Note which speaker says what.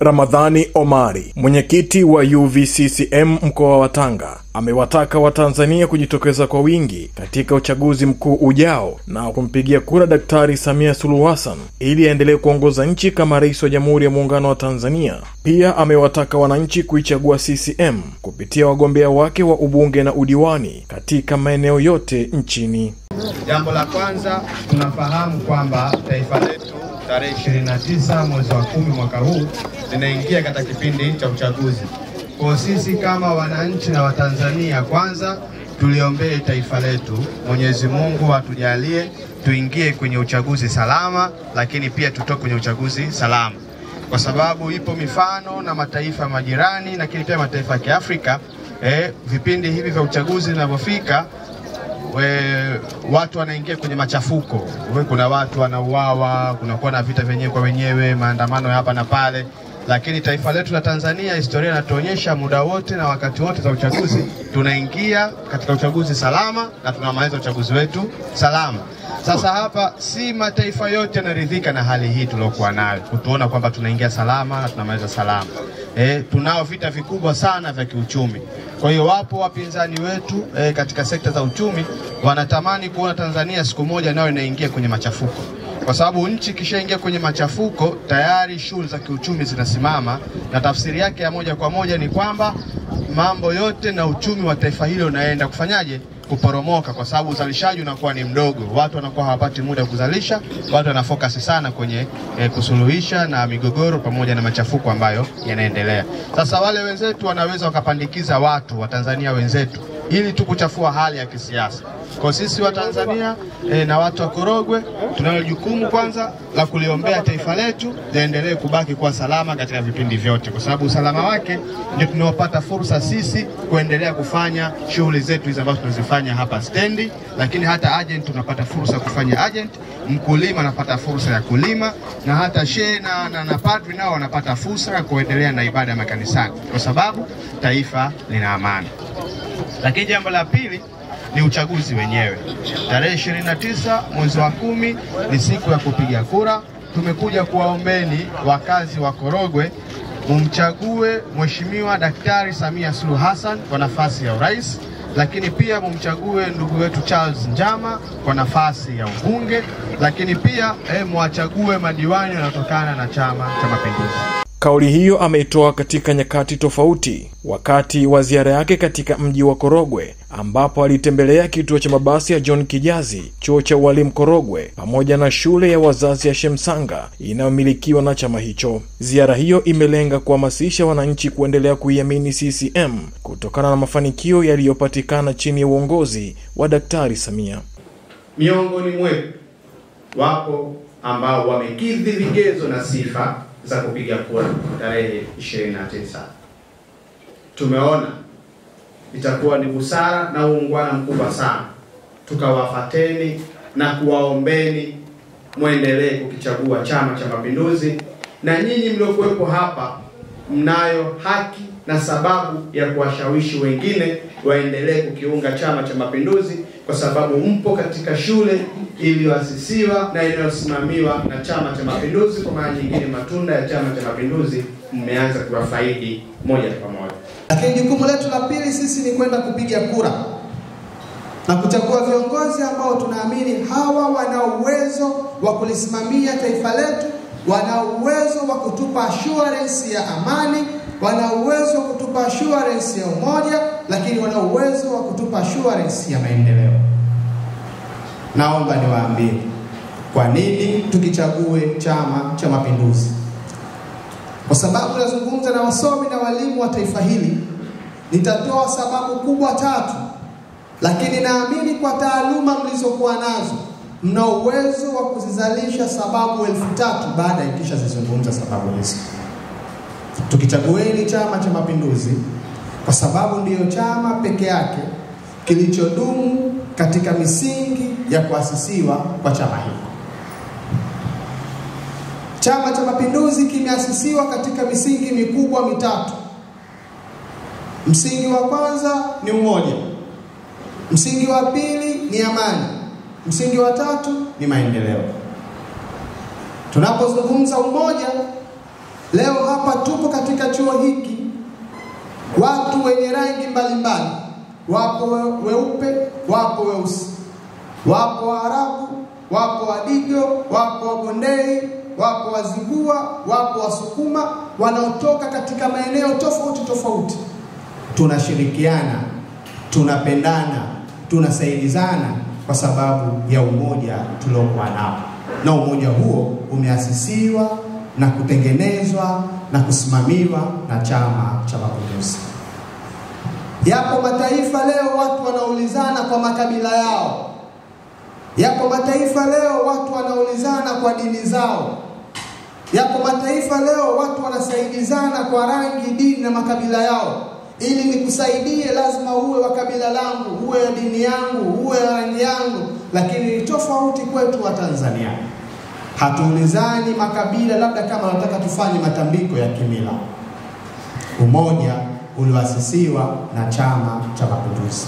Speaker 1: Ramadhani Omari, mwenyekiti wa UVCCM mkoa wa Tanga, amewataka Watanzania kujitokeza kwa wingi katika uchaguzi mkuu ujao na kumpigia kura Daktari Samia Suluhu Hassan ili aendelee kuongoza nchi kama rais wa Jamhuri ya Muungano wa Tanzania. Pia amewataka wananchi kuichagua CCM kupitia wagombea wake wa ubunge na udiwani katika maeneo yote nchini.
Speaker 2: Jambo la kwanza, tunafahamu kwamba taifa letu tarehe 29 mwezi wa 10 mwaka huu linaingia katika kipindi cha uchaguzi. Kwa sisi kama wananchi na Watanzania, kwanza tuliombee taifa letu, Mwenyezi Mungu atujalie tuingie kwenye uchaguzi salama, lakini pia tutoke kwenye uchaguzi salama. Kwa sababu ipo mifano na mataifa majirani, lakini pia mataifa ya Kiafrika, vipindi hivi vya uchaguzi vinavyofika, watu wanaingia kwenye machafuko. Kuna watu wanauawa, kunakuwa na vita wenyewe kwa wenyewe, maandamano hapa na pale. Lakini taifa letu la Tanzania, historia inatuonyesha muda wote na wakati wote za uchaguzi tunaingia katika uchaguzi salama na tunamaliza uchaguzi wetu salama. Sasa hapa si mataifa yote yanaridhika na hali hii tulokuwa nayo, kutuona kwamba tunaingia salama na tunamaliza salama. Tunao vita vikubwa sana vya kiuchumi. Kwa hiyo wapo wapinzani wetu katika sekta za uchumi wanatamani kuona Tanzania siku moja nayo inaingia kwenye machafuko. Kwa sababu nchi kishaingia kwenye machafuko tayari shughuli za kiuchumi zinasimama, na tafsiri yake ya moja kwa moja ni kwamba mambo yote na uchumi wa taifa hilo unaenda kufanyaje? Kuporomoka, kwa sababu uzalishaji unakuwa ni mdogo. Watu wanakuwa hawapati muda kuzalisha, watu wanafocus sana kwenye kusuluhisha na migogoro pamoja na machafuko ambayo yanaendelea. Sasa wale wenzetu wanaweza wakapandikiza watu wa Tanzania wenzetu ili tukuchafua hali ya kisiasa. Kwa sisi wa Tanzania na watu wa Korogwe tunalo jukumu kwanza la kuliombea taifa letu liendelee kubaki kuwa salama katika vipindi vyote, kwa sababu usalama wake ndio tunaopata fursa sisi kuendelea kufanya shughuli zetu hizo ambazo tunazifanya hapa stendi, lakini hata agent tunapata fursa kufanya agent, mkulima anapata fursa ya kulima, na hata shehe na padri nao wanapata fursa ya kuendelea na ibada makanisani, kwa sababu taifa lina amani. Lakini jambo la pili ni uchaguzi wenyewe. Tarehe 29 mwezi wa 10 ni siku ya kupiga kura. Tumekuja kuwaombeni wakazi wa Korogwe mumchague Mheshimiwa Daktari Samia Suluhu Hassan kwa nafasi ya urais, lakini pia mumchague ndugu wetu Charles Njama kwa nafasi ya ubunge, lakini pia mwachague madiwani yanayotokana na Chama cha Mapinduzi.
Speaker 1: Kauli hiyo ameitoa katika nyakati tofauti wakati wa ziara yake katika mji wa Korogwe, ambapo alitembelea kituo cha mabasi ya John Kijazi, chuo cha ualimu Korogwe, pamoja na shule ya wazazi ya Shemsanga inayomilikiwa na chama hicho. Ziara hiyo imelenga kuhamasisha wananchi kuendelea kuiamini CCM kutokana na mafanikio yaliyopatikana chini ya uongozi wa Daktari Samia.
Speaker 2: Miongoni mwetu wapo ambao wamekidhi vigezo na sifa za kupiga kura tarehe 29. Tumeona itakuwa ni busara na uungwana mkubwa sana tukawafateni na kuwaombeni muendelee kukichagua Chama cha Mapinduzi, na nyinyi mliokuwepo hapa mnayo haki na sababu ya kuwashawishi wengine waendelee kukiunga Chama cha Mapinduzi, kwa sababu mpo katika shule iliyoasisiwa na inayosimamiwa na Chama cha Mapinduzi. Kwa maana nyingine, matunda ya Chama cha Mapinduzi mmeanza kuwafaidi moja kwa moja.
Speaker 3: Lakini jukumu letu la pili sisi ni kwenda kupiga kura na kuchagua viongozi ambao tunaamini hawa wana uwezo wa kulisimamia taifa letu, wana uwezo wa kutupa assurance ya amani, wana uwezo wa kutupa assurance ya umoja, lakini wana uwezo wa kutupa assurance ya maendeleo. Naomba niwaambie kwa nini tukichague Chama cha Mapinduzi. Kwa sababu nazungumza na wasomi na walimu wa taifa hili, nitatoa sababu kubwa 3, lakini naamini kwa taaluma mlizokuwa nazo mna uwezo wa kuzizalisha sababu 1000 baada ya kisha zizungumza sababu hizo. Tukichagueni Chama cha Mapinduzi kwa sababu ndiyo chama peke yake kilichodumu katika misingi ya kuasisiwa kwa chama hiki. Chama cha Mapinduzi kimeasisiwa katika misingi mikubwa 3. Msingi wa kwanza ni umoja, msingi wa pili ni amani, msingi wa 3 ni maendeleo. Tunapozungumza umoja, Leo hapa tupo katika chuo hiki, watu wenye rangi mbalimbali, wapo weupe, wapo weusi, wapo Waarabu, wapo Wadigo, wapo Wagondei, wapo Wazigua, wapo Wasukuma, wanaotoka katika maeneo tofauti tofauti. Tunashirikiana, tunapendana, tunasaidizana kwa sababu ya umoja tuliokuwa nao, na umoja huo umeasisiwa na kutengenezwa na kusimamiwa na Chama cha Mapinduzi. Yapo mataifa leo watu wanaulizana kwa makabila yao. Yapo mataifa leo watu wanaulizana kwa dini zao. Yapo mataifa leo watu wanasaidizana kwa rangi, dini na makabila yao. Ili nikusaidie lazima uwe wa kabila langu, uwe wa dini yangu, uwe wa rangi yangu. Lakini tofauti kwetu wa Tanzania, hatuulizani makabila, labda kama nataka tufanye matambiko ya kimila. Umoja ulioasisiwa na Chama cha Mapinduzi.